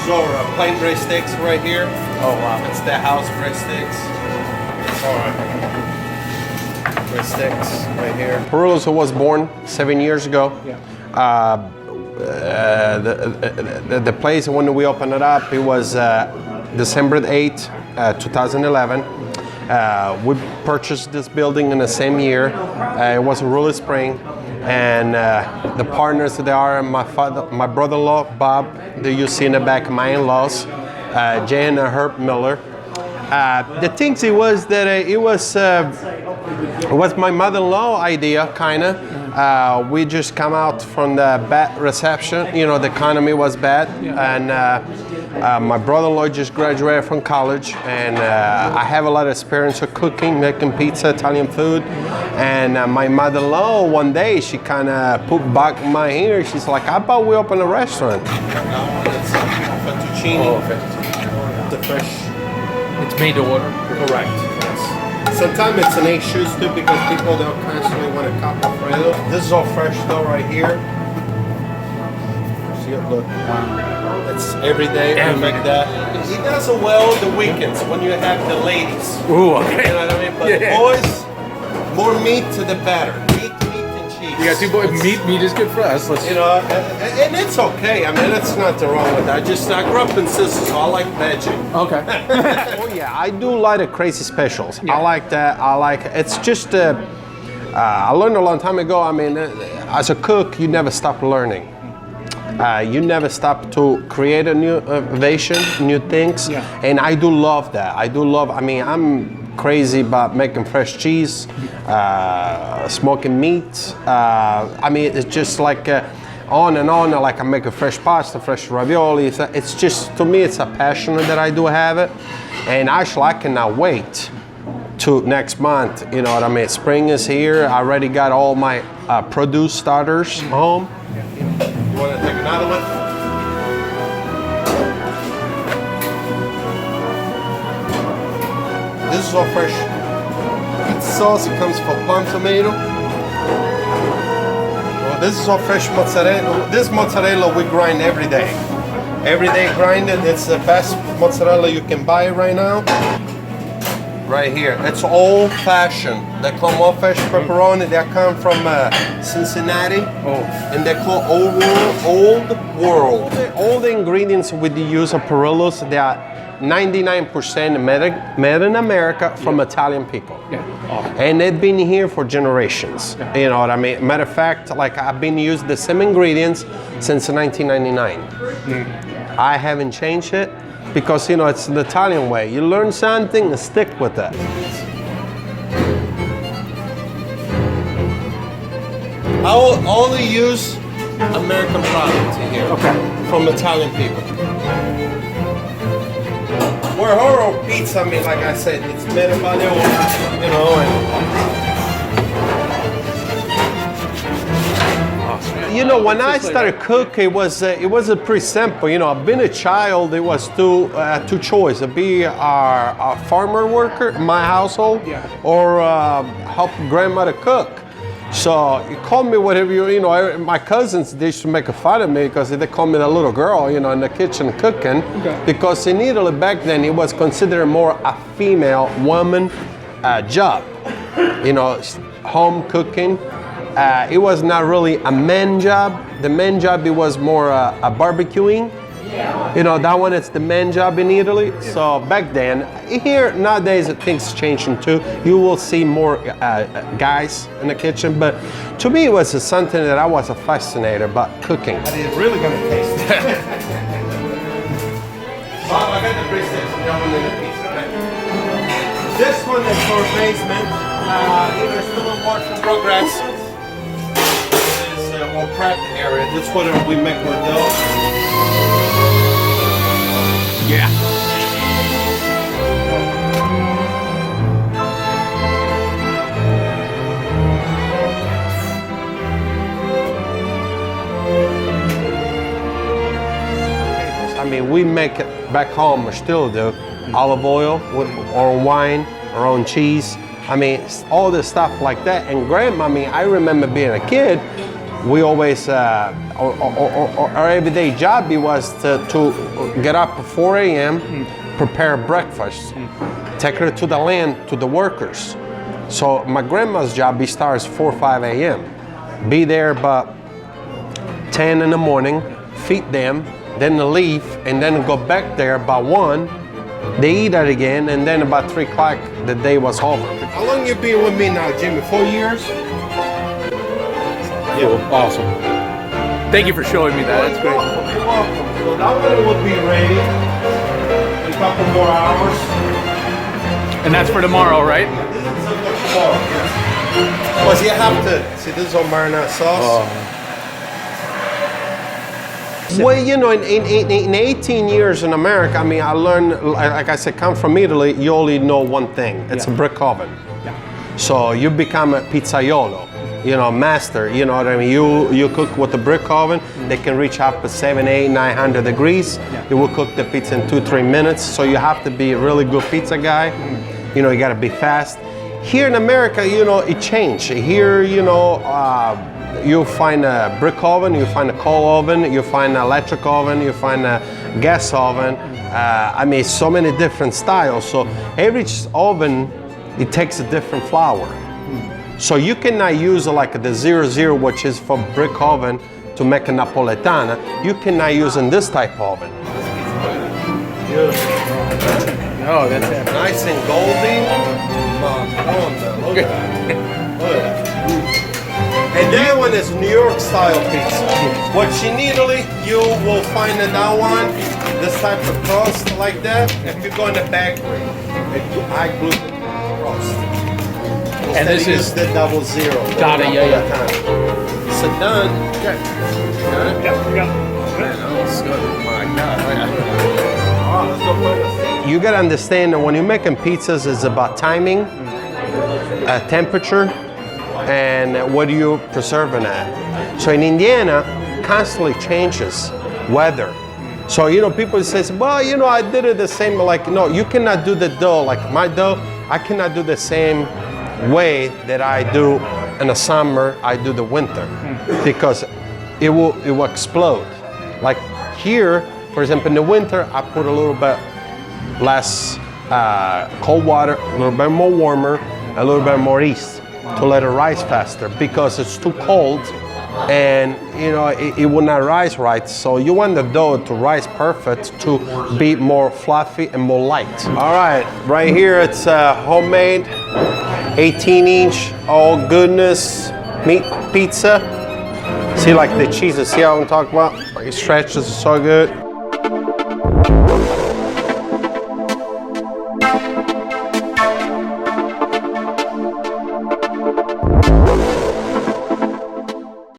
is our plain breadsticks right here. Oh wow. It's the house breadsticks. All right. Breadsticks right here. Perillo's was born 7 years ago. Yeah. The place when we opened it up, it was December 8th, 2011. We purchased this building in the same year. It was a Rolling Spring, and the partners that are my father, my brother-in-law Bob, that you see in the back, my in-laws, Jan and Herb Miller. The things it was that it was my mother-in-law idea, kind of. We just come out from the bad reception. You know, the economy was bad, and my brother-in-law just graduated from college, and I have a lot of experience of cooking, making pizza, Italian food. And my mother-in-law, one day, she kind of put back in my ear. She's like, "How about we open a restaurant?" It's fettuccine. Oh, okay. The fresh. It's made to order. Correct. Yes. Sometimes it's an issues too because people don't constantly want to cop Alfredo. This is all fresh though right here. See it? Look. It's every day we make that. He does it well the weekends when you have the ladies. Ooh, okay. You know what I mean? But the boys, more meat to the batter. Meat and cheese. You got two boys. Meat is good for us. Let's. You know, and it's okay. I mean, it's nothing wrong with that. I grew up in Sicily, so I like veggie. Okay. Oh yeah, I do like the crazy specials. Yeah. I like that. It's just. I learned a long time ago. I mean, as a cook, you never stop learning. You never stop to create a new innovation, new things, and I do love that. I mean, I'm crazy about making fresh cheese, smoking meat. I mean, it's just like on and on. Like I make a fresh pasta, fresh ravioli. It's just, to me, it's a passion that I do have it, and actually, I cannot wait to next month. You know what I mean? Spring is here. I already got all my produce starters home. You want to take another one? This is all fresh pizza sauce. It comes from plum tomato. Well, this is all fresh mozzarella. This mozzarella we grind every day. Every day grinded. It's the best mozzarella you can buy right now. Right here, it's old fashioned. They call them old fashioned pepperoni. They come from Cincinnati, and they call old world. All the ingredients with the use of Perillo's, they are 99% made in America from Italian people. Yeah. Awesome. And they've been here for generations. Yeah. You know what I mean? Matter of fact, like I've been using the same ingredients since 1999. I haven't changed it. Because, you know, it's the Italian way. You learn something and stick with it. I will only use American product here. Okay. From Italian people. We're horror pizza, I mean, like I said, it's made by the owners, you know, you know, when I started cooking, it was pretty simple. You know, I've been a child. It was two choices: be a farmer worker in my household, or help grandmother cook. So you call me whatever you know. My cousins, they used to make fun of me because they call me the little girl, you know, in the kitchen cooking. Okay. Because in Italy back then, it was considered more a female woman job. You know, home cooking. It was not really a man job. The man job, it was more a barbecuing. You know, that one, it's the man job in Italy. So back then, here nowadays things changing too. You will see more guys in the kitchen, but to me it was something that I was fascinated about cooking. But it's really gonna taste it. So I got the breadsticks and that one in the pizza, right? This one is for basement. It's still a work in progress. Or prep area. This is what we make with dough. Yeah. I mean, we make it back home, or still do, olive oil, with our own wine, our own cheese. I mean, all this stuff like that. And grandma, I mean, I remember being a kid, we always, our everyday job, it was to get up at 4 a.m., prepare breakfast, take her to the land, to the workers. So my grandma's job, it starts 4 or 5 a.m. Be there about 10 in the morning, feed them, then leave, and then go back there about 1. They eat that again, and then about 3 o'clock, the day was over. How long you been with me now, Jimmy? 4 years? Cool. Awesome. Thank you for showing me that. That's great. You're welcome. So that one will be ready in a couple more hours. And that's for tomorrow, right? This is for tomorrow, yes. Plus you have to, see this is all marinara sauce. Well, you know, in 18 years in America, I mean, I learned, like I said, come from Italy, you only know one thing. It's a brick oven. Yeah. So you become a pizzaiolo, you know, master, you know what I mean? You cook with a brick oven, they can reach up to 700, 800, 900 degrees. Yeah. You will cook the pizza in 2-3 minutes. So you have to be a really good pizza guy. You know, you gotta be fast. Here in America, you know, it changed. Here, you know, you find a brick oven, you find a coal oven, you find an electric oven, you find a gas oven. I mean, so many different styles. So every oven, it takes a different flour. So you cannot use like the 00, which is for brick oven, to make a Napoletana. You cannot use in this type of oven. Oh, that's it. Nice and golden. Look at that. Look at that. And that one is New York style pizza. What in Italy, you will find in that one, this type of crust like that, if you go in the bakery, high gluten crust. And this is the 00. Got it, yeah. So done. Okay. Got it? Yeah, we got it. Man, that looks good. Oh my God. Let's go put it. You gotta understand that when you're making pizzas, it's about timing, temperature, and what are you preserving at. So in Indiana, constantly changes weather. So, you know, people say, well, you know, I did it the same, like, no, you cannot do the dough, like my dough, I cannot do the same way that I do in the summer, I do the winter, because it will explode. Like here, for example, in the winter, I put a little bit less cold water, a little bit more warmer, a little bit more yeast to let it rise faster, because it's too cold and you know it will not rise right. So you want the dough to rise perfect, to be more fluffy and more light. All right here it's homemade 18-inch all goodness meat pizza. See, like the cheese, see how I'm talking about? Like it stretches so good.